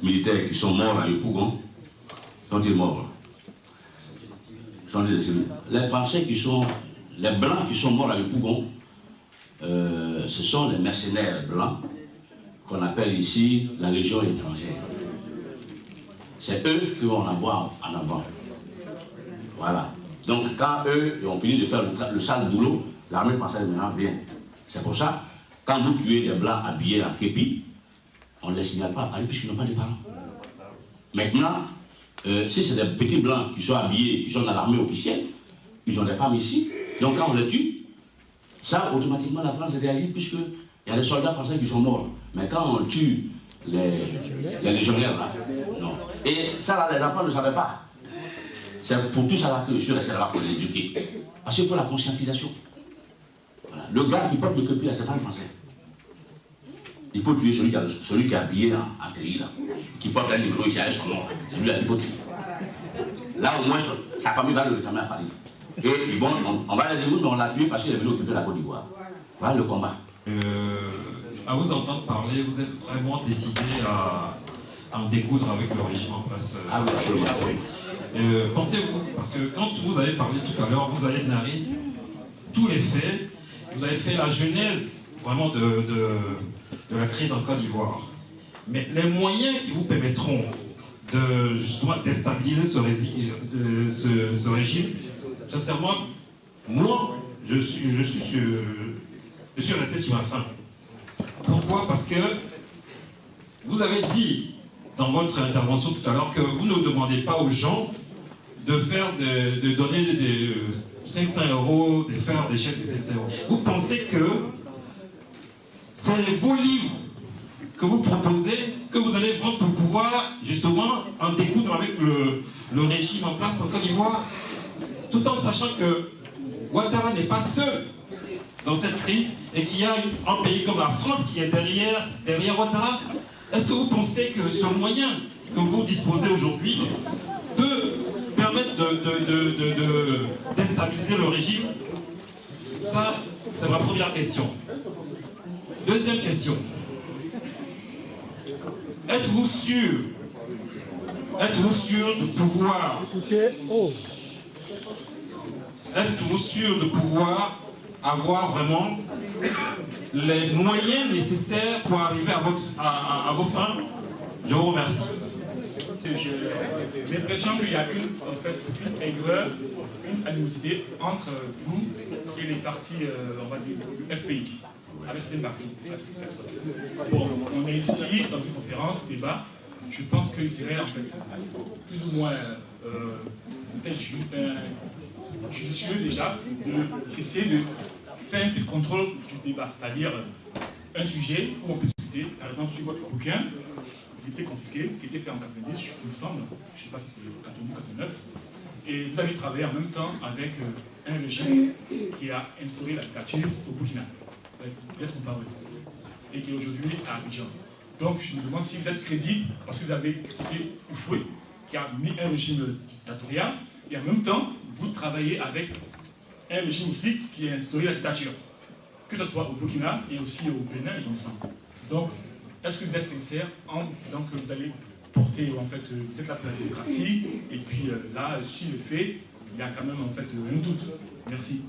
militaires qui sont morts à Yopougon, sont-ils morts? Les Français qui sont, les Blancs qui sont morts à Yopougon, ce sont les mercenaires blancs qu'on appelle ici la Légion étrangère. C'est eux qui vont en avoir en avant. Voilà. Donc quand eux ont fini de faire le sale boulot, l'armée française maintenant vient. C'est pour ça, quand vous tuez des Blancs habillés à képi, on ne les signale pas à Paris puisqu'ils n'ont pas de parents. Maintenant, si c'est des petits Blancs qui sont habillés, qui sont dans l'armée officielle, ils ont des femmes ici, donc quand on les tue, ça, automatiquement, la France réagit puisqu'il y a des soldats français qui sont morts. Mais quand on tue les légionnaires, là, non. Et ça, là, les enfants ne savaient pas. C'est pour tout ça là que je suis resté là pour les éduquer. Parce qu'il faut la conscientisation. Voilà. Le gars qui porte le képi, là, c'est pas le français. Il faut tuer celui qui est habillé en télé, là, qui porte un numéro ici avec son nom. C'est lui là qu'il faut tuer. Là, au moins, sa famille va le réclamer à Paris. Et bon, on va les démontrer, mais on l'a tué parce qu'il est venu occuper la Côte d'Ivoire. Voilà le combat. À vous entendre parler, vous êtes vraiment décidé à en découdre avec le régime en place. Ah oui, absolument. Pensez-vous, parce que quand vous avez parlé tout à l'heure, vous avez narré tous les faits, vous avez fait la genèse vraiment de la crise en Côte d'Ivoire. Mais les moyens qui vous permettront de justement déstabiliser ce régime, sincèrement, moi, je suis resté sur ma faim. Pourquoi? Parce que vous avez dit dans votre intervention tout à l'heure que vous ne demandez pas aux gens de donner des 500 €, de faire des chèques de 500 €. Vous pensez que c'est vos livres que vous proposez, que vous allez vendre pour pouvoir justement en découdre avec le régime en place en Côte d'Ivoire, tout en sachant que Ouattara n'est pas seul dans cette crise et qu'il y a un pays comme la France qui est derrière Ouattara. Est-ce que vous pensez que ce moyen que vous disposez aujourd'hui peut permettre de déstabiliser le régime? Ça, c'est ma première question. Deuxième question. Êtes-vous sûr de pouvoir... Êtes-vous sûr de pouvoir avoir vraiment les moyens nécessaires pour arriver à vos fins? Je vous remercie. J'ai l'impression qu'il y a une aigreur, une animosité entre vous et les partis, on va dire, du FPI, avec certaines parties. Bon, on est ici dans une conférence, débat. Je pense qu'il serait en fait plus ou moins peut-être judicieux déjà d'essayer de faire un peu de contrôle du débat, c'est-à-dire un sujet où on peut discuter, par exemple sur votre bouquin, il était confisqué, qui était fait en 90, il me semble, je ne sais pas si c'est 90-89, et vous avez travaillé en même temps avec un régime qui a instauré la dictature au Burkina, Blaise Compaoré, et qui est aujourd'hui à Abidjan. Donc je me demande si vous êtes crédible, parce que vous avez critiqué Oufoué, qui a mis un régime dictatorial, et en même temps, vous travaillez avec un régime aussi qui a instauré la dictature, que ce soit au Burkina et aussi au Bénin, il me semble. Donc, est-ce que vous êtes sincère en disant que vous allez porter, en fait, vous êtes là pour la démocratie, et puis là, si le fait, il y a quand même, en fait, un doute. Merci.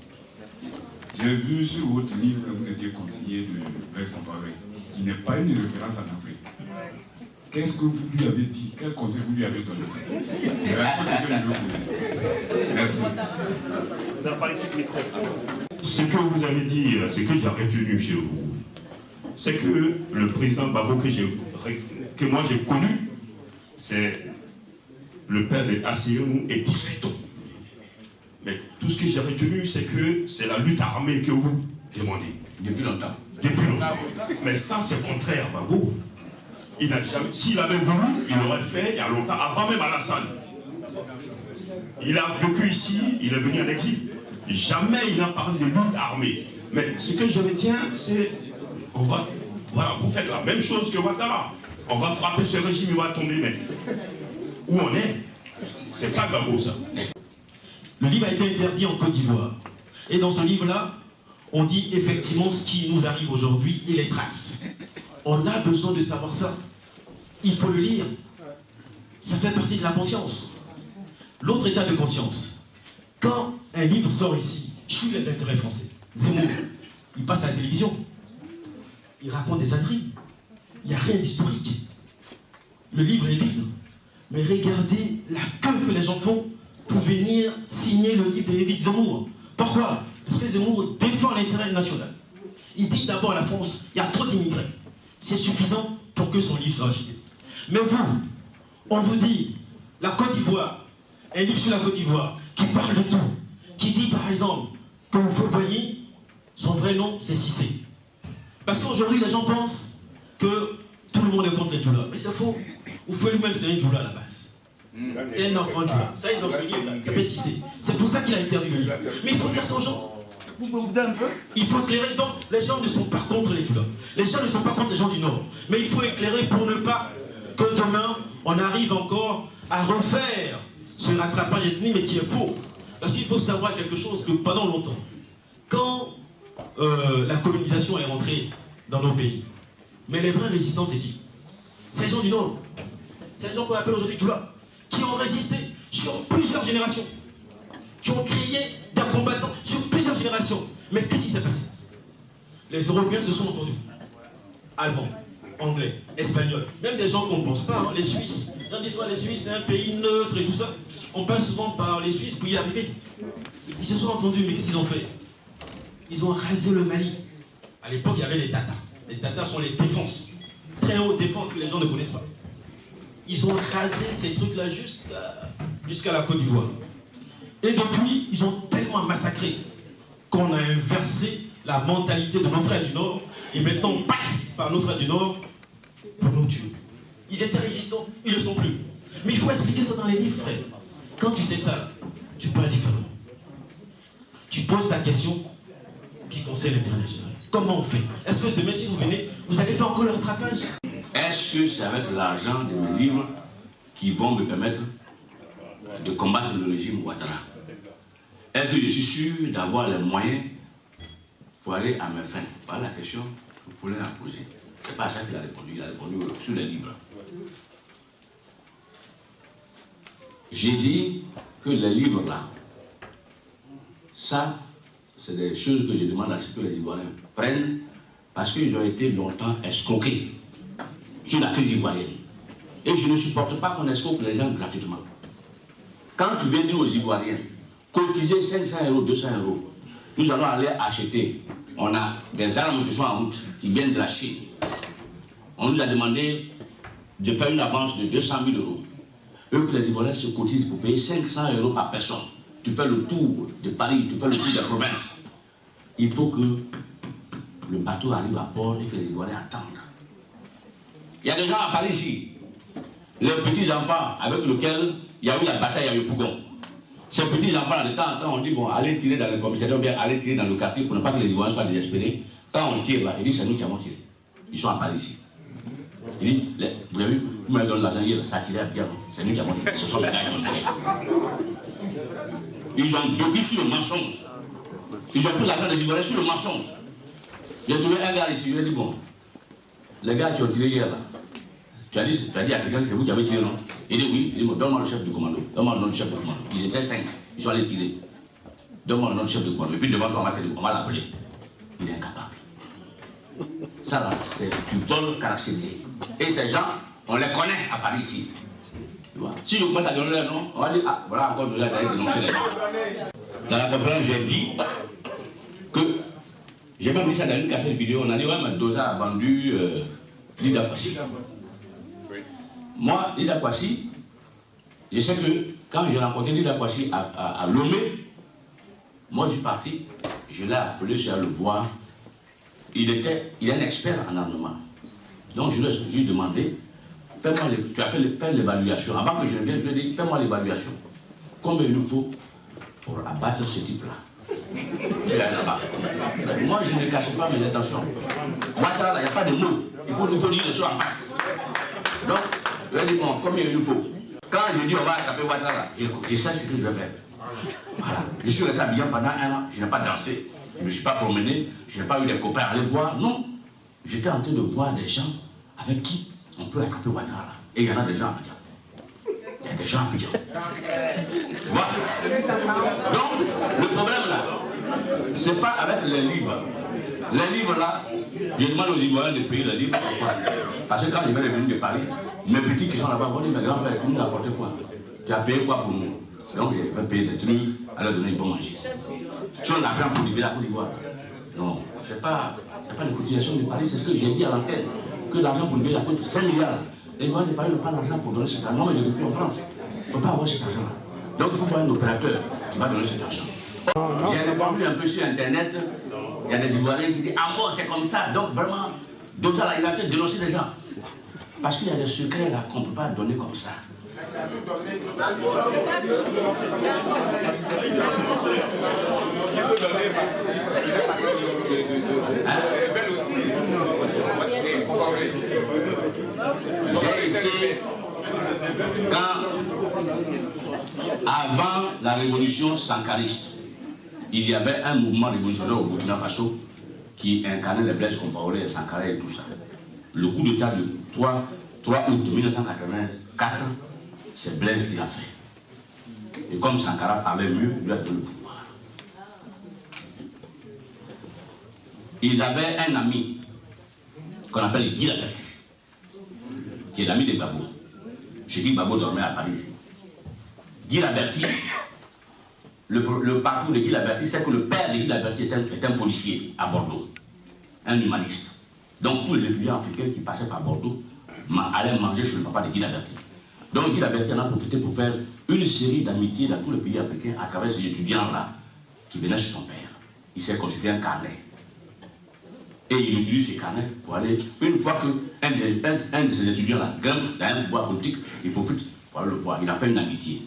J'ai vu sur votre livre que vous étiez conseiller de Blaise Compaoré, qui n'est pas une référence en Afrique. Qu'est-ce que vous lui avez dit? Quel conseil vous lui avez donné? C'est la seule question que je veux poser. Merci. Ce que vous avez dit, ce que j'ai retenu chez vous, c'est que le président Gbagbo que moi j'ai connu, c'est le père de Asseynou et discutons. Mais tout ce que j'ai retenu, c'est que c'est la lutte armée que vous demandez. Depuis longtemps. Depuis longtemps. Mais ça, c'est contraire à Gbagbo. Il n'a jamais, s'il avait voulu, il l'aurait fait il y a longtemps, avant même Alassane. Il a vécu ici, il est venu en exil. Jamais il n'a parlé de lutte armée. Mais ce que je retiens, c'est voilà, vous faites la même chose que Ouattara. On va frapper ce régime, il va tomber. Mais où on est, c'est pas Gbagbo ça. Le livre a été interdit en Côte d'Ivoire. Et dans ce livre-là, on dit effectivement ce qui nous arrive aujourd'hui et les traces. On a besoin de savoir ça. il faut le lire. Ça fait partie de la conscience. L'autre état de conscience. Quand un livre sort ici, je suis les intérêts français. Zemmour, il passe à la télévision. Il raconte des âneries. Il n'y a rien d'historique. Le livre est vide. Mais regardez la queue que les gens font pour venir signer le livre d'Éric Zemmour. Pourquoi? Parce que Zemmour défend l'intérêt national. Il dit d'abord à la France, il y a trop d'immigrés. C'est suffisant pour que son livre soit acheté. Mais vous, on vous dit, la Côte d'Ivoire, un livre sur la Côte d'Ivoire, qui parle de tout, qui dit par exemple que Houphouët-Boigny, son vrai nom c'est Cissé. Parce qu'aujourd'hui les gens pensent que tout le monde est contre les Djoula. Mais c'est faux. Houphouët lui-même c'est un Djoula à la base. C'est un enfant Djoula. Ça est dans ce livre, il s'appelle Cissé. C'est pour ça qu'il a interdit le livre. Mais il faut dire ça aux gens. Il faut éclairer, donc les gens ne sont pas contre les Djoula. Les gens ne sont pas contre les gens du Nord. Mais il faut éclairer pour ne pas que demain, on arrive encore à refaire ce rattrapage ethnique, mais qui est faux. Parce qu'il faut savoir quelque chose, que pendant longtemps, quand la colonisation est rentrée dans nos pays, mais les vrais résistants, c'est qui? C'est les gens du Nord. C'est les gens qu'on appelle aujourd'hui Djoula, qui ont résisté sur plusieurs générations, qui ont créé des combattants sur plusieurs générations. Mais qu'est-ce qui s'est passé? Les Européens se sont entendus. Allemands, Anglais, Espagnols, même des gens qu'on ne pense pas, hein, les Suisses. On dit souvent les Suisses, c'est un pays neutre et tout ça. On passe souvent par les Suisses pour y arriver. Ils se sont entendus, mais qu'est-ce qu'ils ont fait? Ils ont rasé le Mali. À l'époque, il y avait les Tatars. Les Tatars sont les défenses. Très hautes défenses que les gens ne connaissent pas. Ils ont rasé ces trucs-là jusqu'à la Côte d'Ivoire. Et depuis, ils ont tellement massacré qu'on a inversé la mentalité de nos frères du Nord. Et maintenant, on passe par nos frères du Nord pour nous tuer. Ils étaient résistants, ils ne le sont plus. Mais il faut expliquer ça dans les livres, frère. Quand tu sais ça, tu parles différemment. Tu poses ta question qui concerne l'international. Comment on fait? Est-ce que demain, si vous venez, vous allez faire encore le rattrapage? Est-ce que c'est avec l'argent de mes livres qui vont me permettre de combattre le régime Ouattara? Est-ce que je suis sûr d'avoir les moyens pour aller à mes fins? Voilà la question que vous pouvez la poser. C'est pas à ça qu'il a répondu. Il a répondu sur les livres. J'ai dit que les livres là, ça, c'est des choses que je demande à ce que les Ivoiriens prennent parce qu'ils ont été longtemps escroqués sur la crise ivoirienne. Et je ne supporte pas qu'on escroque les gens gratuitement. Quand tu viens dire aux Ivoiriens, cotiser 500 €, 200 €, nous allons aller acheter. On a des armes qui sont en route, qui viennent de la Chine. On nous a demandé de faire une avance de 200 000 €. Eux que les Ivoiriens se cotisent pour payer 500 € par personne. Tu fais le tour de Paris, tu fais le tour des provinces. Il faut que le bateau arrive à port et que les Ivoiriens attendent. Il y a des gens à Paris ici, les petits enfants avec lesquels il y a eu la bataille à Yopougon. Ces petits enfants, de temps en temps, on dit bon, allez tirer dans le commissariat ou bien allez tirer dans le quartier pour ne pas que les Ivoiriens soient désespérés. Quand on tire là, il dit c'est nous qui avons tiré. Ils sont à Paris ici. Il dit, vous avez vu, vous m'avez donné l'argent hier, ça a tiré à bien, c'est nous qui avons tiré. Ce sont les gars qui ont tiré. Ils ont bloqué sur le mensonge. Ils ont pris l'argent des Ivoiriens sur le mensonge. J'ai trouvé un gars ici, je lui ai dit bon, les gars qui ont tiré hier là, tu as dit à quelqu'un que c'est vous qui avez tiré, non? Il dit oui, il dit donne-moi le chef du commando, donne-moi le nom du chef du commando. Ils étaient 5, ils sont allés tirer. Donne-moi le nom du chef du commando. Et puis devant toi, on va l'appeler. Il est incapable. Ça là, c'est du vol caractérisé. Et ces gens, on les connaît à Paris ici. Tu vois? Si je commence à donner leur nom, on va dire ah, voilà encore de là, d'aller dénoncer les gens. Dans la conférence, j'ai dit que j'ai même mis ça dans une cassette vidéo. On a dit ouais, mais Dosa a vendu Lida Kwasi. Moi, Lida Kwasi, je sais que quand j'ai rencontré Lida Kwasi à Lomé, moi je suis parti, je l'ai appelé, je suis allé le voir. Il est un expert en armement. Donc je lui ai juste demandé, tu as fait l'évaluation. Avant que je ne vienne, je lui ai dit, fais-moi l'évaluation. Combien il nous faut pour abattre ce type-là? Je l'ai là-bas. Moi, je ne cache pas mes intentions. Ouattara, il n'y a pas de mots. Il faut dire les choses en face. Donc, je lui ai dit, bon, combien il nous faut? Quand je dis on va attraper Ouattara, je sais ce que je vais faire. Voilà. Je suis resté habillé pendant 1 an, je n'ai pas dansé. Je ne me suis pas promené, je n'ai pas eu des copains à aller voir. Non, j'étais en train de voir des gens avec qui on peut attraper Ouattara. Et il y en a des gens à Abidjan. Il y a des gens à Abidjan. Tu vois? Donc, le problème là, c'est pas avec les livres. Les livres là, je demande aux Ivoiriens de payer les livres. Pourquoi? Parce que quand je vais revenir de Paris, mes petits qui sont là-bas vont dire, mais grand frère, tu nous as apporté quoi? Tu as payé quoi pour nous? Donc j'ai fait payer des trucs, à leur donner du bon manger. Sur l'argent pour libérer la Côte d'Ivoire. Non, c'est pas une cotisation de Paris, c'est ce que j'ai dit à l'antenne. Que l'argent pour libérer la Côte, 5 milliards. Les Ivoiriens de Paris ne prennent pas l'argent pour donner cet argent. Non, mais je depuis en France. Il ne faut pas avoir cet argent-là. Donc il faut voir un opérateur qui va donner cet argent. J'ai répondu un peu sur Internet, il y a des Ivoiriens qui disent « Ah bon, c'est comme ça ». Donc vraiment, Dosa là, il a peut-être dénoncé les gens. Parce qu'il y a des secrets là qu'on ne peut pas donner comme ça. J'ai été, avant la révolution sankariste, il y avait un mouvement révolutionnaire au Burkina Faso qui incarnait les Blaise Compaoré, les Sankara et tout ça. Le coup d'État de 3 août 1984, c'est Blaise qui l'a fait. Et comme Sankara parlait mieux, il lui a donné le pouvoir. Ils avaient un ami qu'on appelle Guy Laberty, qui est l'ami de Gbagbo. Chez qui Gbagbo dormait à Paris. Guy Laberty, le parcours de Guy Laberty, c'est que le père de Guy Laberty est un policier à Bordeaux, un humaniste. Donc tous les étudiants africains qui passaient par Bordeaux allaient manger chez le papa de Guy Laberty. Donc Guy Laberty en a profité pour faire une série d'amitiés dans tous les pays africains à travers ces étudiants-là qui venaient chez son père. Il s'est constitué un carnet. Et il utilise ces carnets pour aller, une fois qu'un de ces étudiants-là grimpe dans un pouvoir politique, il profite pour aller le voir. Il a fait une amitié.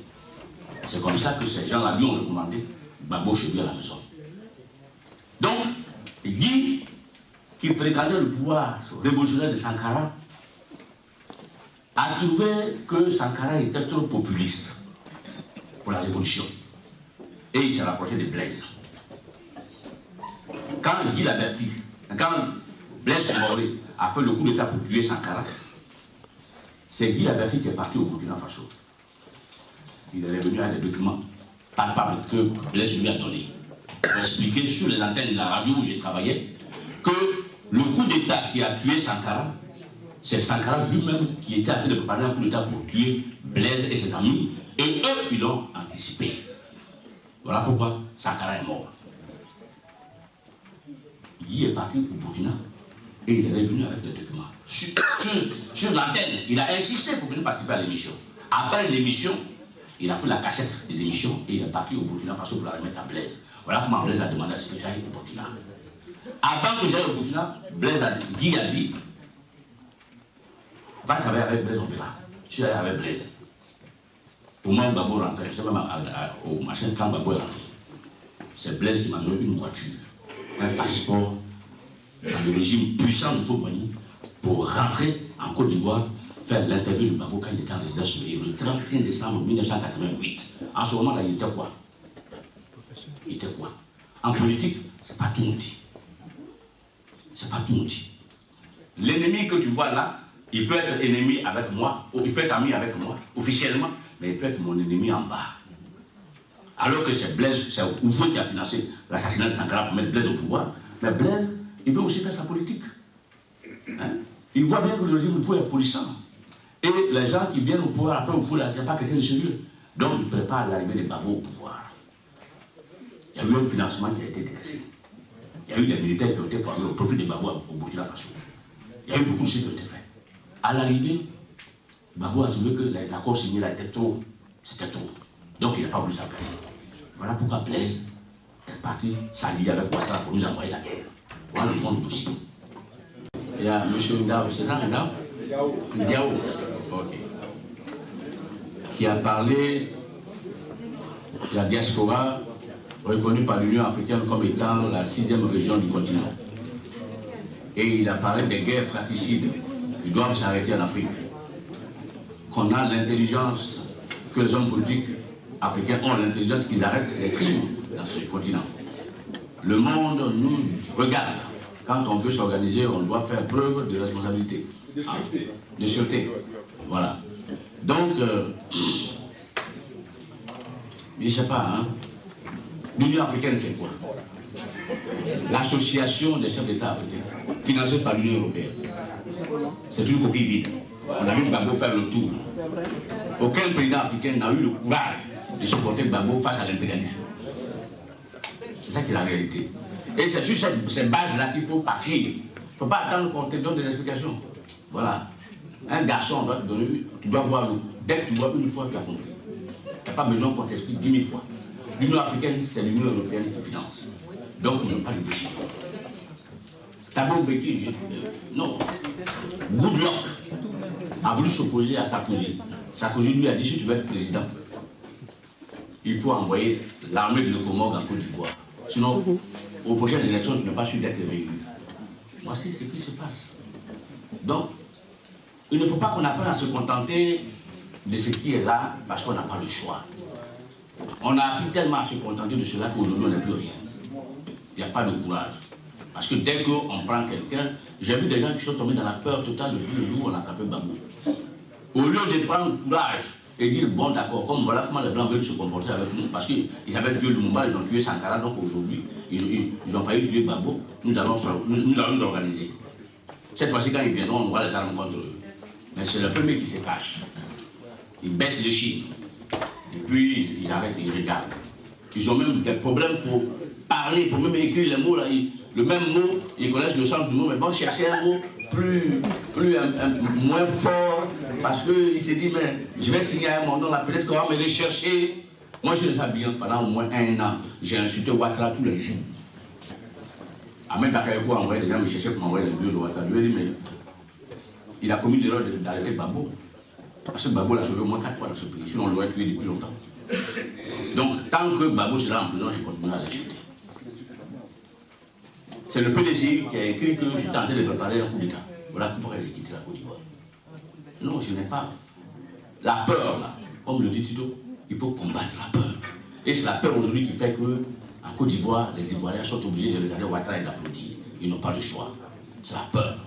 C'est comme ça que ces gens-là lui ont recommandé Gbagbo chez lui à la maison. Donc, Guy, qui fréquentait le pouvoir révolutionnaire de Sankara, a trouvé que Sankara était trop populiste pour la révolution. Et il s'est rapproché de Blaise. Quand Guy Laberty, quand Blaise Compaoré a fait le coup d'État pour tuer Sankara, c'est Guy Laberty qui est parti au Burkina Faso. Il est revenu avec des documents palpables que Blaise lui a donnés pour expliquer sur les antennes de la radio où j'ai travaillé que le coup d'État qui a tué Sankara, c'est Sankara lui-même qui était en train de préparer un coup d'État pour tuer Blaise et ses amis, et eux, ils l'ont anticipé. Voilà pourquoi Sankara est mort. Guy est parti au Burkina et il est revenu avec des documents. Sur l'antenne, il a insisté pour venir participer à l'émission. Après l'émission, il a pris la cassette de l'émission et il est parti au Burkina Faso pour la remettre à Blaise. Voilà comment Blaise a demandé à ce que j'aille au Burkina. Avant que j'aille au Burkina, Guy a dit va travailler avec Blaise, on verra. Je suis allé avec Blaise. Au moment où Gbagbo rentrait, je sais même au machin, quand Gbagbo est rentré, c'est Blaise qui m'a donné une voiture, un passeport dans le régime puissant de Toubani pour rentrer en Côte d'Ivoire, faire l'interview de Gbagbo quand il était en résidence surveillée le 31 décembre 1988. En ce moment-là, il était quoi? Il était quoi? En politique, c'est pas tout outil. C'est pas tout outil. L'ennemi que tu vois là, il peut être ennemi avec moi, ou il peut être ami avec moi, officiellement, mais il peut être mon ennemi en bas. Alors que c'est Blaise, c'est Oufoué qui a financé l'assassinat de Sankara pour mettre Blaise au pouvoir, mais Blaise, il veut aussi faire sa politique. Hein? Il voit bien que le régime Oufoué est puissant. Et les gens qui viennent au pouvoir après Oufoué, ce n'est pas quelqu'un de sérieux. Donc il prépare l'arrivée de Gbagbo au pouvoir. Il y a eu un financement qui a été décaissé. Il y a eu des militaires qui ont été formés au profit de Gbagbo au Burkina Faso. Il y a eu beaucoup de choses qui ont été faites. À l'arrivée, Gbagbo a trouvé que l'accord signé là était trop. C'était trop. Donc il n'a pas voulu s'appeler. Voilà pourquoi Blaise est parti s'allier avec Ouattara pour nous envoyer la guerre. Voilà le fond du dossier. Il y a M. Ndao, c'est ça Ndao Ndiao, ok. Qui a parlé de la diaspora reconnue par l'Union africaine comme étant la 6e région du continent. Et il a parlé des guerres fratricides qui doivent s'arrêter en Afrique. Qu'on a l'intelligence, que les hommes politiques africains ont l'intelligence qu'ils arrêtent les crimes dans ce continent. Le monde nous regarde. Quand on veut s'organiser, on doit faire preuve de responsabilité. De sûreté. Voilà. Donc, je ne sais pas, hein. L'Union africaine, c'est quoi? L'association des chefs d'État africains, financée par l'Union européenne. C'est une coquille vide. On a vu Gbagbo faire le tour. Aucun président africain n'a eu le courage de supporter Gbagbo face à l'impérialisme. C'est ça qui est la réalité. Et c'est sur ces bases-là qu'il faut partir. Il ne faut pas attendre qu'on te donne des explications. Voilà. Un garçon, on doit te donner, tu dois voir, dès que tu vois une fois, tu as compris. Tu n'as pas besoin qu'on t'explique 10 000 fois. L'Union africaine, c'est l'Union européenne qui finance. Donc, ils n'ont pas de décision. Thabo Mbeki, non. Goodluck a voulu s'opposer à Sarkozy. Sarkozy lui a dit, si tu veux être président, il faut envoyer l'armée de Lecomog en Côte d'Ivoire. Sinon, aux prochaines élections, tu n'es pas sûr d'être réélu. Voici ce qui se passe. Donc, il ne faut pas qu'on apprenne à se contenter de ce qui est là parce qu'on n'a pas le choix. On a appris tellement à se contenter de cela qu'aujourd'hui, on n'a plus rien. Il n'y a pas de courage. Parce que dès qu'on prend quelqu'un, j'ai vu des gens qui sont tombés dans la peur totale depuis le jour où on a attrapé Gbagbo. Au lieu de prendre courage et dire, bon d'accord, comme voilà comment les Blancs veulent se comporter avec nous, parce qu'ils avaient tué Lumumba, ils ont tué Sankara, donc aujourd'hui, ils ont failli tuer Gbagbo, nous allons nous organiser. Cette fois-ci, quand ils viendront, on aura les armes contre eux. Mais c'est le premier qui se cache. Ils baissent les chiffres. Et puis, ils arrêtent, ils regardent. Ils ont même des problèmes pour parler, pour même écrire les mots. Là, le même mot, ils connaissent le sens du mot, mais bon, chercher un mot moins fort, parce qu'il s'est dit, mais je vais signer à mon nom, là, peut-être qu'on va me rechercher. Moi, je les habille pendant au moins 1 an. J'ai insulté Ouattara tous les jours. Ahmed Bakayoko a envoyé des gens me chercher pour m'envoyer les vidéos de Ouattara. Je lui ai dit, mais il a commis l'erreur d'arrêter Gbagbo. Parce que Gbagbo l'a sauvé au moins 4 fois dans ce pays, sinon on l'aurait tué depuis longtemps. Donc, tant que Gbagbo sera en prison, je continuerai à l'insulter. C'est le PDCI qui a écrit que je suis tenté de préparer un coup d'État. Voilà pourquoi j'ai quitté la Côte d'Ivoire. Non, je n'ai pas. La peur, là, comme le dit Tito, il faut combattre la peur. Et c'est la peur aujourd'hui qui fait qu'en Côte d'Ivoire, les Ivoiriens sont obligés de regarder Ouattara et d'applaudir. Ils n'ont pas le choix. C'est la peur.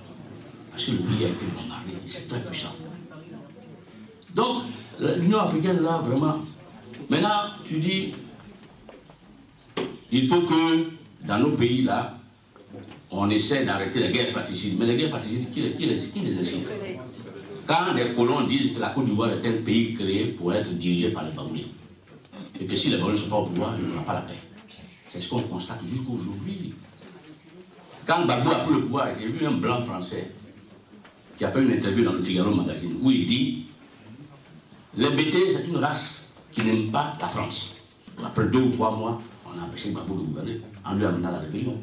Parce que le pays a été bombardé et c'est très puissant. Donc, l'Union africaine, là, vraiment. Maintenant, tu dis, il faut que dans nos pays, là, on essaie d'arrêter les guerres fratricides. Mais les guerres fratricides, qui les incite? Quand des colons disent que la Côte d'Ivoire est un pays créé pour être dirigé par les Baoulés, et que si les Baoulés ne sont pas au pouvoir, il n'y aura pas la paix. C'est ce qu'on constate jusqu'aujourd'hui. Quand Gbagbo a pris le pouvoir, j'ai vu un blanc français qui a fait une interview dans le Figaro magazine où il dit les BT, c'est une race qui n'aime pas la France. Après 2 ou 3 mois, on a empêché Gbagbo de gouverner en lui amenant la rébellion.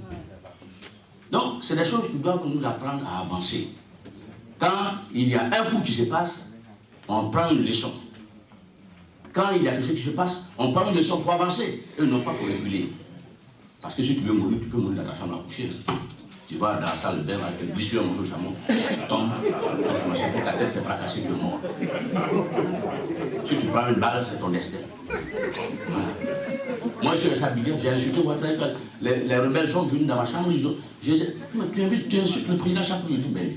Donc, c'est des choses qui doivent nous apprendre à avancer. Quand il y a un coup qui se passe, on prend une leçon. Quand il y a quelque chose qui se passe, on prend une leçon pour avancer et non pas pour reculer. Parce que si tu veux mourir, tu peux mourir dans ta chambre à coucher. Tu vas dans la salle de bain avec une blessure, mon chameau, tu tombes, ta tête s'est fracassée, tu es mort. Si tu prends une balle, c'est ton destin. Voilà. Moi, je suis resté à Abidjan, j'ai insulté Ouattara. Les rebelles sont venus dans ma chambre, ils ont. Tu insultes le président chaque jour. Je dis, mais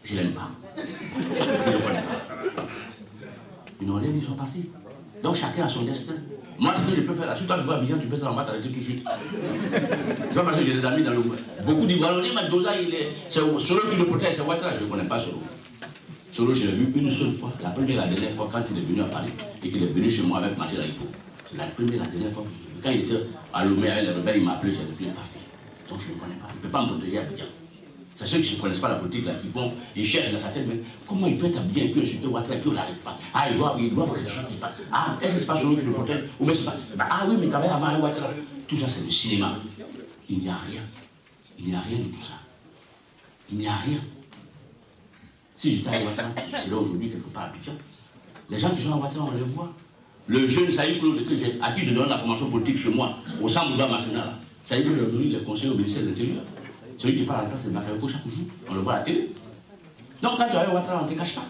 je ne l'aime pas. Je ne le connais pas. Ils n'ont rien dit, ils sont partis. Donc chacun a son destin. Moi, ce que je peux faire, là, si toi tu vas à Abidjan, tu fais ça, on va t'arrêter tout de suite. C'est pas parce que j'ai des amis dans le. Beaucoup d'Ivoiriens disent, mais Doza, Solo, tu le protèges, c'est Ouattara. Je ne connais pas Solo. Solo, je l'ai vu une seule fois, la première et la dernière fois, quand il est venu à Paris et qu'il est venu chez moi avec Mathilde Aïko. C'est la première et la dernière fois. Quand il était à Lomé avec les rebelles, il m'a appelé, j'ai depuis parti. Donc je ne connais pas. Il ne peut pas me protéger à Abidjan. C'est ceux qui ne connaissent pas la politique là, qui vont, ils cherchent dans sa tête, mais comment il peut être habillé, que insulter Ouattara, qu'on n'arrête pas? Ah, il doit faire des choses qui se passent. Ah, est-ce que c'est pas celui qui le protège? Ou bien c'est pas. Ah oui, mais tu avais avant un Ouattara. Tout ça, c'est le cinéma. Il n'y a rien. Il n'y a rien de tout ça. Il n'y a rien. Si j'étais à Ouattara, je serais aujourd'hui quelque part à Abidjan. Les gens qui sont à Ouattara, on les voit. Le jeune Saïd Claude, à qui je donne la formation politique chez moi, au Centre national, Saïd Claude aujourd'hui, il est conseiller au ministère de l'Intérieur. Celui qui parle à la place de Bakayoko chaque jour, on le voit à la télé. Donc quand tu as Ouattara, on ne te cache pas.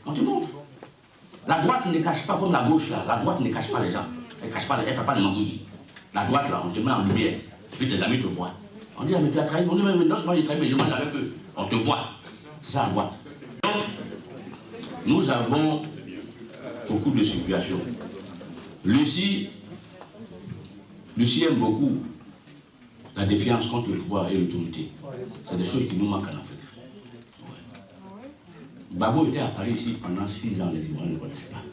On te montre. La droite ne cache pas comme la gauche là. La droite ne cache pas les gens. Elle ne cache pas, elle ne fait pas de magouilles. La droite là, on te met en lumière. Et puis tes amis te voient. On dit, ah, mais tu as trahi. On dit, mais non, moi j'ai trahi, mais je mange avec eux. On te voit. C'est ça la droite. Donc, Nous avons beaucoup de situations. Lucie aime beaucoup la défiance contre le pouvoir et l'autorité. C'est des choses qui nous manquent en Afrique. Ouais. Babo était à Paris ici pendant 6 ans, les Ivoiriens ne connaissaient pas.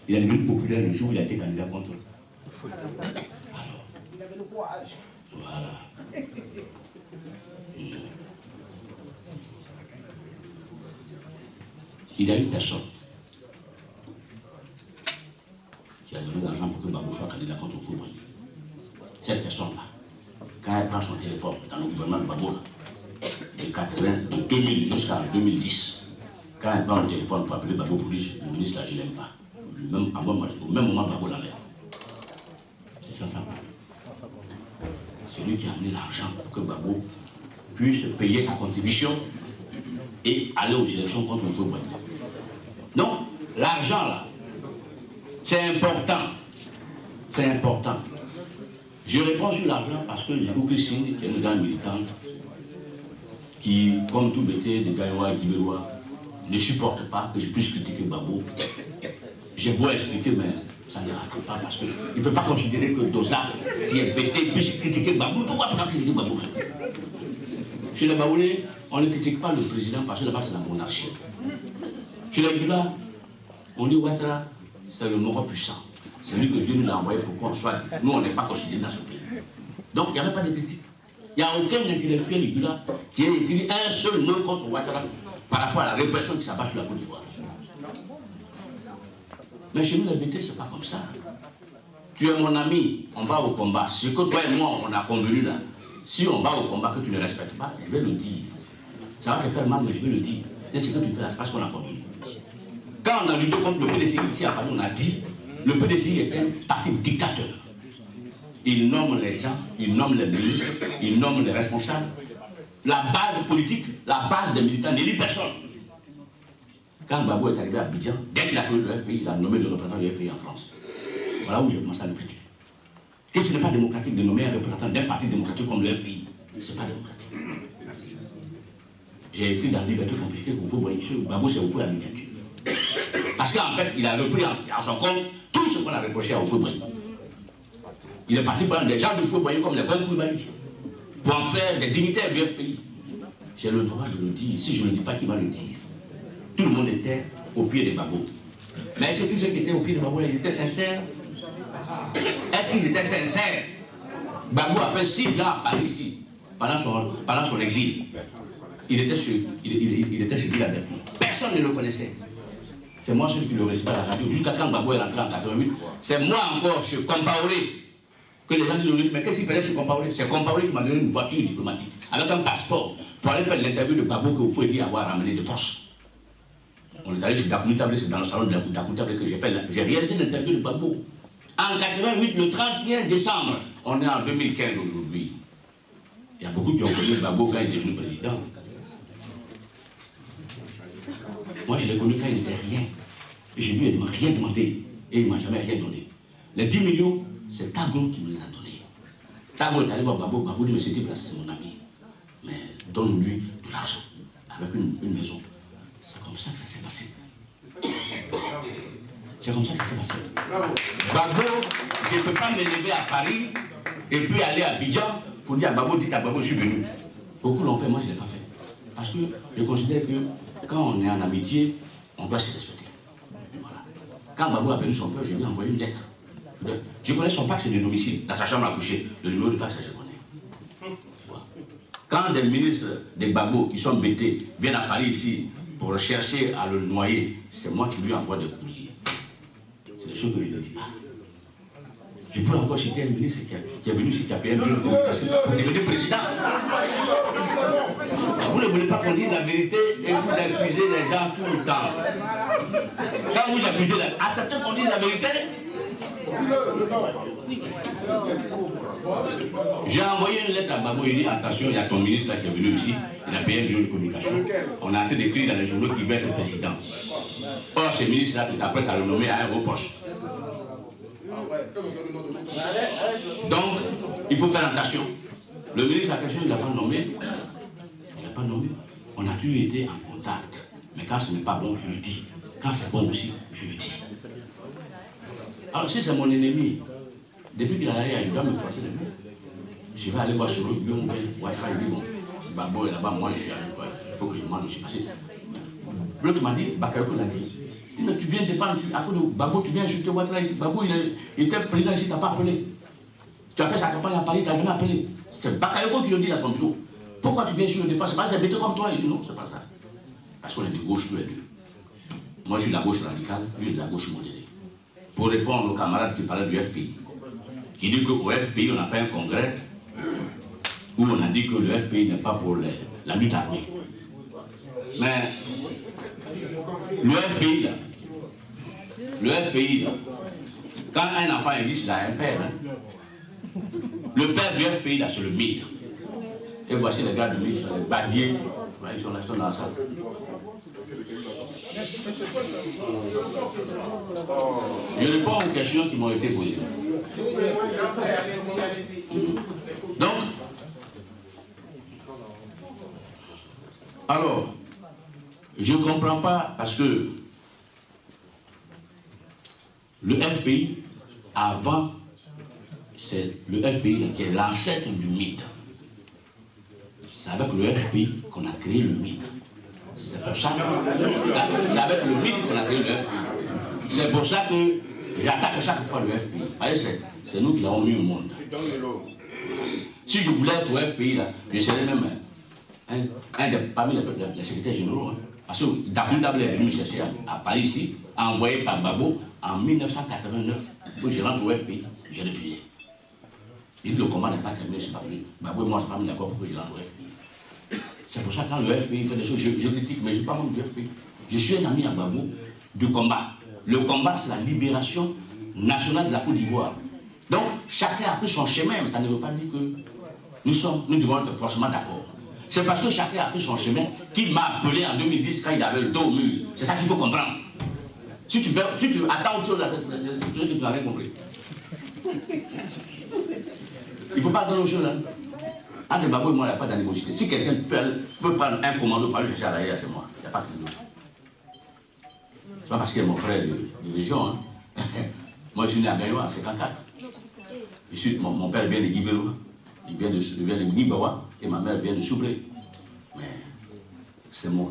Il est devenu populaire le jour où il a été candidat contre. Alors, il avait le courage. Voilà. Il y a une personne qui a donné de l'argent pour que Babo soit candidat contre Kourouni. Cette personne-là, quand elle prend son téléphone dans le gouvernement de Babo, de 2000 jusqu'à 2010, quand elle prend le téléphone pour appeler Babo pour dire le ministre là, je ne l'aime pas. Au même moment, Babo l'enlève. C'est ça. C'est lui qui a amené l'argent pour que Babo puisse payer sa contribution et aller aux élections contre le Kourouni. Donc, l'argent là, c'est important. C'est important. Je réponds sur l'argent parce que j'ai beaucoup signé qu'il y a une grande militante qui, comme tout bêté de Gaïwa et d'Ibérois, ne supporte pas que je puisse critiquer Babo. J'ai beau expliquer, mais ça ne rentre pas parce qu'il ne peut pas considérer que Dosa, qui est bêté, puisse critiquer Babo. Pourquoi pas critiquer Babo? Chez les Baoulés, on ne critique pas le président parce que là-bas c'est la monarchie. Chez les Gula, on dit Ouattara, c'est le Moro puissant. C'est lui que Dieu nous a envoyé pour qu'on soit. Nous, on n'est pas considérés dans ce pays. Donc, il n'y avait pas de critique. Il n'y a aucun intellectuel Gula qui ait écrit un seul mot contre Ouattara par rapport à la répression qui s'abat sur la Côte d'Ivoire. Mais chez nous, la vérité, ce n'est pas comme ça. Tu es mon ami, on va au combat. Ce que toi et moi, on a convenu là, si on va au combat que tu ne respectes pas, je vais le dire. Ça va te faire mal, mais je vais le dire. Et ce que tu fais là, c'est parce qu'on a convenu. Quand on a lutté contre le PDCI ici à Paris, on a dit le PDCI est un parti dictateur. Il nomme les gens, il nomme les ministres, il nomme les responsables. La base politique, la base des militants n'élit personne. Quand Babo est arrivé à Abidjan, dès qu'il a connu le FPI, il a nommé le représentant du FPI en France. Voilà où j'ai commencé à le critiquer. Que ce n'est pas démocratique de nommer un représentant d'un parti démocratique comme le FPI. Ce n'est pas démocratique. J'ai écrit dans Liberté confisquée que vous voyez que Babo c'est au fond la miniature. Parce qu'en fait, il a repris en son compte tout ce qu'on a reproché à Oufoué-Boigny. Il est parti prendre des gens de Oufoué-Boigny comme les Gwen Koulibaly pour en faire des dignitaires du FPI. J'ai le droit de le dire. Si je ne le dis pas, qui va le dire? Tout le monde était au pied de Babo. Mais est-ce que tous ceux qui étaient au pied de Babo, ils étaient sincères? Est-ce qu'ils étaient sincères? Babo a fait 6 ans à Paris ici, pendant son exil. Il était chez Bill-Aberti. Personne ne le connaissait. C'est moi celui qui le recevait à la radio. Jusqu'à quand Babo est rentré en 88, c'est moi encore chez Compaoré que les gens disent, mais qu'est-ce qu'il fallait chez Compaoré? C'est Compaoré qui m'a donné une voiture diplomatique avec un passeport pour aller faire l'interview de Babo que vous pouvez dire avoir ramené de force. On est allé chez Dakoutable, c'est dans le salon de Dakoutable que j'ai réalisé l'interview de Babo. En 88, le 31 décembre, on est en 2015 aujourd'hui. Il y a beaucoup qui ont connu Babo quand il est devenu président. Moi, je l'ai connu quand il n'était rien. Et je lui ai rien demandé. Et il ne m'a jamais rien donné. Les 10 millions, c'est Tago qui me les a donnés. Tago est allé voir Babo. Babo dit, mais c'est mon ami. Mais donne-lui de l'argent. Avec une maison. C'est comme ça que ça s'est passé. C'est comme ça que ça s'est passé. Babo, je ne peux pas me lever à Paris et puis aller à Abidjan pour dire à Babo, dites à Babo, je suis venu. Beaucoup l'ont fait, moi je ne l'ai pas fait. Parce que je considère que quand on est en amitié, on doit se respecter. Voilà. Quand Babo a venu son père, je lui ai envoyé une lettre. Je connais son fax de domicile, dans sa chambre à coucher. Le numéro de fax, je connais. Quand des ministres des Babo qui sont bêtés viennent à Paris ici pour chercher à le noyer, c'est moi qui lui envoie des courriers. C'est des choses que je ne dis pas. Je peux encore citer un ministre qui est venu ici, qui a payé un bureau pour devenir président. Vous ne voulez pas qu'on dise la vérité et vous accusez les gens tout le temps. Quand vous accusez, acceptez qu'on dise la vérité. J'ai envoyé une lettre à Babo, il dit attention, il y a ton ministre là qui est venu ici, il a payé un bureau de communication. On a en train d'écrire dans les journaux qu'il va être président. Or, ce ministre-là, tu t'apprêtes à le nommer à un haut poste. Donc, il faut faire attention. Le ministre en question, il n'a pas nommé. Il n'a pas nommé. On a toujours été en contact. Mais quand ce n'est pas bon, je le dis. Quand c'est bon aussi, je le dis. Alors si c'est mon ennemi, depuis qu'il a arrivé, il doit me forcer les mains. Je vais aller voir sur l'autre bureau, Ouattara, il dit bon, Babo est là-bas, moi je suis avec toi, il faut que je mange aussi. Parce que l'autre m'a dit, Bakayoko l'a dit, mais tu viens défendre, à cause de Babo, tu viens insulter Ouattara ici. Babo, il était président ici, tu n'as pas appelé. Tu as fait sa campagne à Paris, tu n'as jamais appelé. C'est Bakayoko qui le dit à son bureau. Pourquoi tu viens sur le défense? C'est pas c'est bête comme toi. Il dit non, c'est pas ça. Parce qu'on est de gauche tous les deux. Moi je suis de la gauche radicale, lui de la gauche modérée. Pour répondre aux camarades qui parlaient du FPI, qui dit qu'au FPI on a fait un congrès où on a dit que le FPI n'est pas pour la lutte armée. Mais le FPI là, quand un enfant existe, il a un père. Hein. Le père du FPI là, c'est le MIR. Et voici les gars de MIR, les badiers, ils sont là, dans la salle. Je réponds aux questions qui m'ont été posées. Donc, alors, je ne comprends pas parce que le FPI, avant, c'est le FPI qui est l'ancêtre du mythe. C'est avec le FPI qu'on a créé le mythe. C'est pour ça c'est avec le mythe qu'on a créé le FPI. C'est pour ça que j'attaque chaque fois le FPI. C'est nous qui l'avons mis au monde. Si je voulais être au FPI, là, je serais même parmi les secrétaires généraux. Hein. Parce que Daboudable est venu me chercher à Paris ici, envoyé par Babo en 1989. Pour que je rentre au FPI, j'ai refusé. Il dit le combat n'est pas terminé, c'est pas venu. Babo et moi, on s'est pas mis d'accord pour que je rentre au FPI. C'est pour ça que quand le FPI fait des choses, je critique, mais je ne suis pas membre du FPI. Je suis un ami à Babo du combat. Le combat, c'est la libération nationale de la Côte d'Ivoire. Donc, chacun a pris son chemin, mais ça ne veut pas dire que nous devons être forcément d'accord. C'est parce que chacun a pris son chemin qu'il m'a appelé en 2010 quand il avait le dos au mur. C'est ça qu'il faut comprendre. Si tu attends autre chose, c'est ce que tu n'as rien compris. Il ne faut pas attendre autre chose. Hein. Entre Babo et moi, il n'y a pas d'animosité. Si quelqu'un peut prendre un commando par le chercher à l'arrière, c'est moi. Il n'y a pas de d'autre. C'est pas parce qu'il est mon frère de région. Hein. Moi, je suis né à Gaïwa, en 54. Mon père vient de Guibelou. Il vient de Nibawa et ma mère vient de Soubré. Mais c'est mon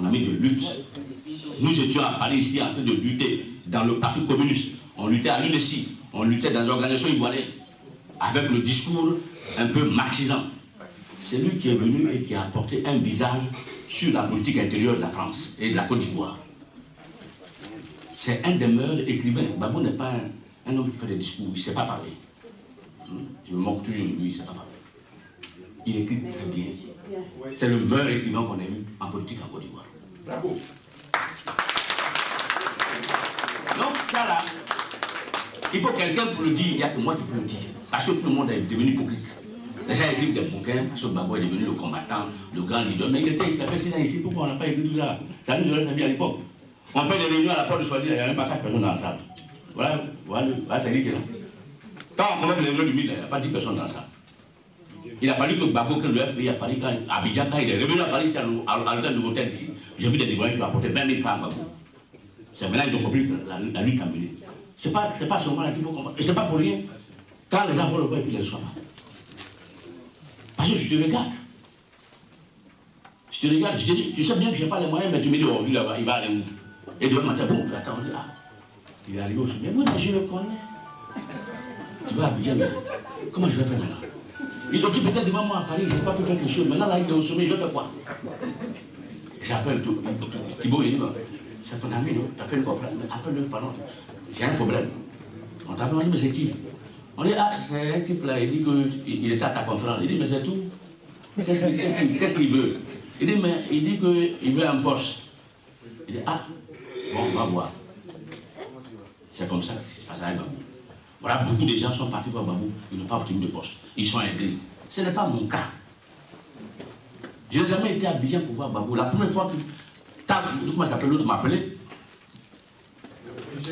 ami de lutte. Nous étions à Paris ici en train de lutter dans le Parti communiste. On luttait à l'UNESI, on luttait dans les organisations ivoiriennes avec le discours un peu marxisant. C'est lui qui est venu et qui a apporté un visage sur la politique intérieure de la France et de la Côte d'Ivoire. C'est un des meilleurs écrivains. Babo n'est pas un homme qui fait des discours, il ne sait pas parler. Je me moque toujours de lui, il ne sait pas parler. Il écrit très bien. C'est le meilleur écrivain qu'on ait eu en politique en Côte d'Ivoire. Bravo. Donc ça là, il faut quelqu'un pour le dire, il n'y a que moi qui peux le dire. Parce que tout le monde est devenu hypocrite. Les gens écrivent des bouquins, parce que Babo est devenu le combattant, le grand leader. Mais il a fait 6 ans ici, pourquoi on n'a pas écrit tout ça? Ça nous aurait servi à l'époque. On fait des réunions à la porte de choisir, il n'y a même pas 4 personnes dans la salle. Voilà, c'est lui qui est là. Quand on commence les réunions du mythe, il n'y a pas 10 personnes dans la salle. Il a fallu que Babo, que le FPI à Paris, à Abidjan, quand il est revenu à Paris, c'est à l'hôtel de l'hôtel ici. J'ai vu des Ivoiriens qui ont apporté 20 000 francs à Babo. C'est maintenant qu'ils ont compris que la lutte a mené. C'est pas seulement là qu'il faut comprendre. Et c'est pas pour rien. Quand les gens vont le voir et puis ils ne le reçoivent pas. Parce que je te regarde. Je te regarde, je te dis, tu sais bien que je n'ai pas les moyens, mais tu me dis, oh, lui là-bas, il va aller où? Et demain matin, bon, j'attends, on dit, ah, il est arrivé au sommet. Oui, mais je le connais. Tu vas à Abidjan, mais comment je vais faire maintenant? Ils ont dit peut-être devant moi à Paris, je n'ai pas pu faire quelque chose. Maintenant, là, il est au sommet, je vais faire quoi? J'appelle Thibaut, il dit, c'est ton ami, tu as fait une conférence, mais appelle-le, pardon, j'ai un problème. On t'a demandé, mais c'est qui? On dit, ah, c'est un type là, il dit qu'il était à ta conférence. Il dit, mais c'est tout. Qu'est-ce qu'il veut? Il dit qu'il veut un poste. Il dit, ah, bon, on va voir. C'est comme ça que ça se passe avec Babou. Voilà, beaucoup de gens sont partis pour Babou, ils n'ont pas obtenu de poste. Ils sont ingrats. Ce n'est pas mon cas. Je n'ai jamais été à Abidjan pour voir Babou. La première fois que comment ça s'appelle, l'autre m'a appelé,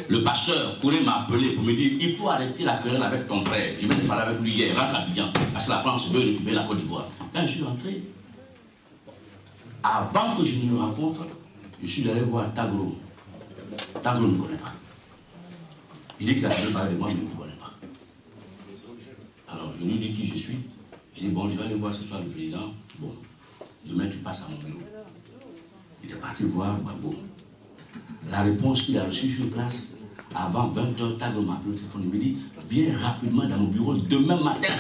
le pasteur Kouré m'a appelé pour me dire, il faut arrêter la querelle avec ton frère. Je vais te parler avec lui hier, rentre à Abidjan, parce que la France veut récupérer la Côte d'Ivoire. Quand je suis rentré, avant que je ne le rencontre, je suis allé voir Tagro. Taglo ne me connaît pas. Il dit qu'il a jamais parlé de moi, mais il ne me connaît pas. Alors, je lui dis qui je suis. Il dit, bon, je vais aller voir ce soir le président. Bon, demain tu passes à mon bureau. Il est parti voir Gbagbo. La réponse qu'il a reçue sur place, avant 20h, Taglo m'a appelé au téléphone. Il me dit, viens rapidement dans mon bureau demain matin.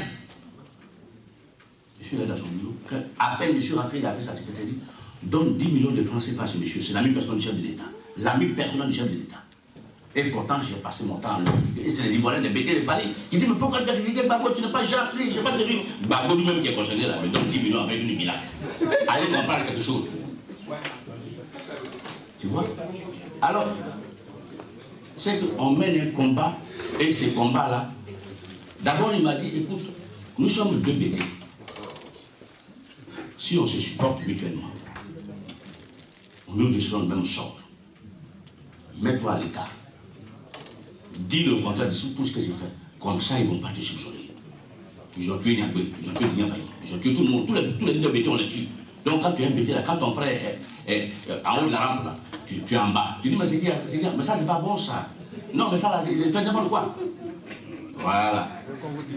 Je suis allé dans son bureau. À peine je suis rentré, il a appelé sa secrétaire. Il dit, donne 10 millions de francs CFA à ce monsieur. C'est l'ami personnel du chef de l'État. L'ami personnel du chef de l'État. Et pourtant, j'ai passé mon temps à lui. Et c'est les Ivoiriens de Bété, les Paris, qui disent, mais pourquoi tu as critiqué Gbagbo, tu n'es pas gentil, je ne sais pas c'est lui. Gbagbo lui-même qui est concerné là, me donne 10 millions avec une villa. Allez comprendre quelque chose. Tu vois? Alors, c'est qu'on mène un combat, et ces combats-là, d'abord il m'a dit, écoute, nous sommes deux Bété. Si on se supporte mutuellement, nous deux serons le même sort. Mets-toi à l'écart. Dis le contraire de tout ce que j'ai fait. Comme ça, ils vont pas te soupçonner. Ils ont tué Niagbé, ils ont tué Dignabay, ils ont tué tout le monde. Tous les leaders Bété, on les tue. Donc quand tu es un Bété, là, quand ton frère est en haut de la rampe, là, tu es en bas. Tu dis, mais c'est qui? Mais ça, c'est pas bon, ça. Non, mais ça, là, tu fais n'importe quoi. Voilà.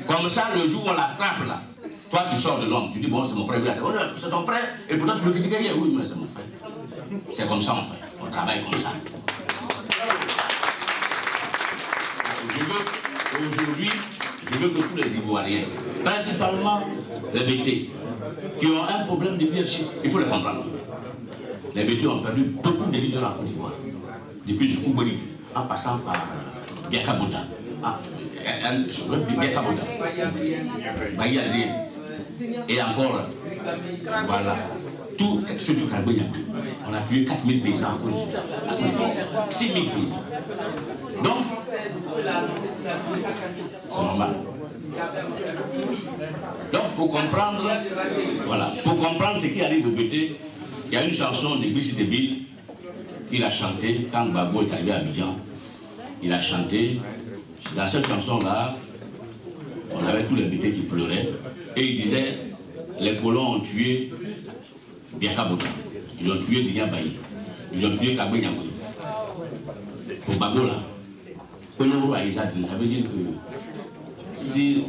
Comme ça, le jour où on l'attrape, là, toi, tu sors de l'homme. Tu dis, bon, c'est mon frère, c'est ton frère. Et pourtant, tu le critiques rien. Oui, mais c'est mon frère. C'est comme ça, on fait. On travaille comme ça. Aujourd'hui, je veux que tous les Ivoiriens, principalement les Bété, qui ont un problème de leadership, il faut les comprendre. Les Bété ont perdu beaucoup de leaders en Côte d'Ivoire. Depuis Soukou Bori, en passant par Biaka Bouda. Biaka Bouda. Bayi Azien. Et encore, voilà. Tout, surtout Kagboya. On a tué 4000 paysans en Côte d'Ivoire. 6000 paysans. Donc, c'est normal. Donc, pour comprendre, voilà, pour comprendre ce qui arrive au Bété, il y a une chanson de Brice Débile qu'il a chantée quand Gbagbo est arrivé à Abidjan. Il a chanté. Dans cette chanson-là, on avait tous les Bété qui pleuraient et il disait les colons ont tué Biaka Bouda, ils ont tué Dignabay, ils ont tué Kagbo Niagbé. Pour Gbagbo là, ça veut dire que si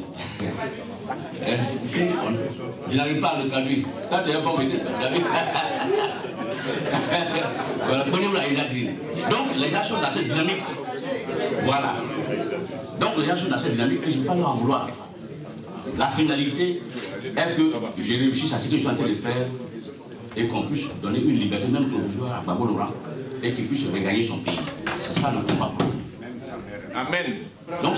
je n'arrive pas à le traduire, quand tu es un bon métier, tu as vu. Donc les gens sont dans cette dynamique. Voilà. Donc les gens sont dans cette dynamique et je ne vais pas leur en vouloir. La finalité est que j'ai réussi à ce que je suis en train de faire et qu'on puisse donner une liberté même provisoire à Gbagbo Laurent et qu'il puisse regagner son pays. C'est ça notre combat. Amen. Donc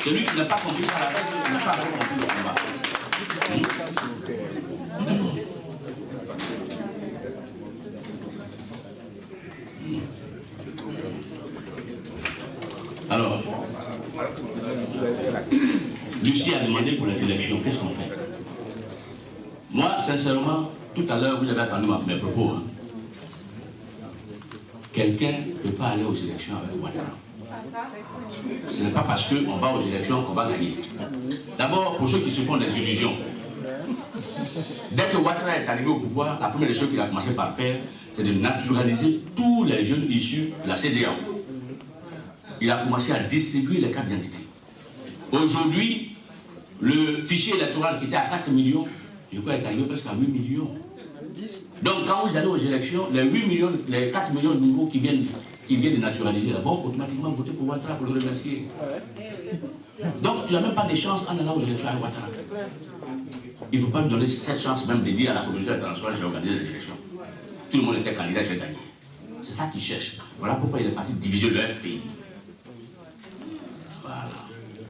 celui qui n'a pas compris ça, il n'a pas compris le combat. Alors, Lucie a demandé pour les élections, qu'est-ce qu'on fait? Moi, sincèrement, tout à l'heure, vous avez attendu mes propos. Hein. Quelqu'un ne peut pas aller aux élections avec Ouattara. Ce n'est pas parce qu'on va aux élections qu'on va gagner. D'abord, pour ceux qui se font des illusions, dès que Ouattara est arrivé au pouvoir, la première des choses qu'il a commencé par faire, c'est de naturaliser tous les jeunes issus de la CEDEAO. Il a commencé à distribuer les cartes d'identité. Aujourd'hui, le fichier électoral qui était à 4 millions, je crois, est arrivé presque à 8 millions. Donc, quand vous allez aux élections, les 8 millions, les 4 millions de nouveaux qui viennent de naturaliser, là, vont automatiquement voter pour Ouattara pour le remercier. Donc, tu n'as même pas de chance en allant aux élections avec Ouattara. Il ne faut pas lui donner cette chance même de dire à la communauté internationale j'ai organisé les élections. Tout le monde était candidat, j'ai gagné. C'est ça qu'il cherche. Voilà pourquoi il est parti diviser le pays.